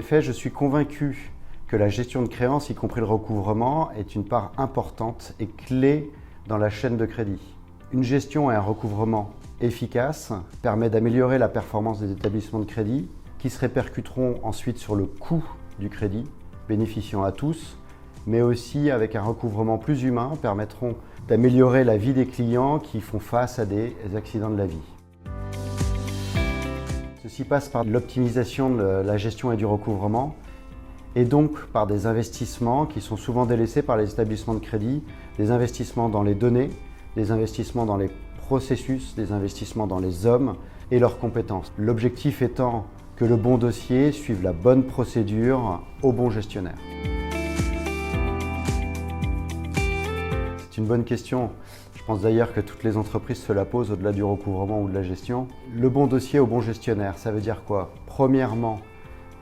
effet, je suis convaincu que la gestion de créances, y compris le recouvrement, est une part importante et clé dans la chaîne de crédit. Une gestion et un recouvrement efficaces permet d'améliorer la performance des établissements de crédit qui se répercuteront ensuite sur le coût du crédit, bénéficiant à tous, mais aussi avec un recouvrement plus humain, permettront d'améliorer la vie des clients qui font face à des accidents de la vie. Ceci passe par l'optimisation de la gestion et du recouvrement, et donc par des investissements qui sont souvent délaissés par les établissements de crédit, des investissements dans les données, des investissements dans les processus, des investissements dans les hommes et leurs compétences. L'objectif étant que le bon dossier suive la bonne procédure au bon gestionnaire. C'est une bonne question. Je pense d'ailleurs que toutes les entreprises se la posent au-delà du recouvrement ou de la gestion. Le bon dossier au bon gestionnaire, ça veut dire quoi? Premièrement,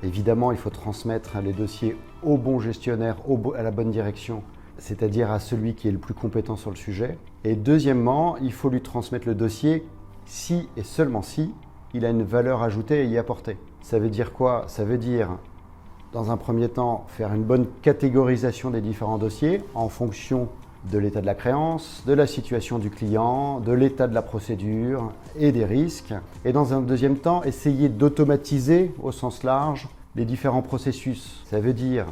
évidemment, il faut transmettre les dossiers au bon gestionnaire, à la bonne direction, c'est-à-dire à celui qui est le plus compétent sur le sujet. Et deuxièmement, il faut lui transmettre le dossier si et seulement si il a une valeur ajoutée à y apporter. Ça veut dire quoi? Ça veut dire, dans un premier temps, faire une bonne catégorisation des différents dossiers en fonction de l'état de la créance, de la situation du client, de l'état de la procédure et des risques. Et dans un deuxième temps, essayer d'automatiser au sens large les différents processus. Ça veut dire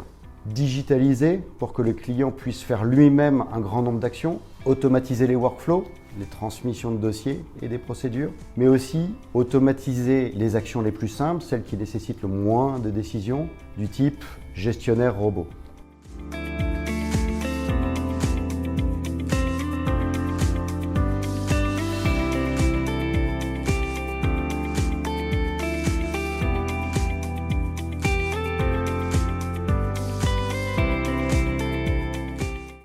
digitaliser pour que le client puisse faire lui-même un grand nombre d'actions, automatiser les workflows, les transmissions de dossiers et des procédures, mais aussi automatiser les actions les plus simples, celles qui nécessitent le moins de décisions, du type gestionnaire robot.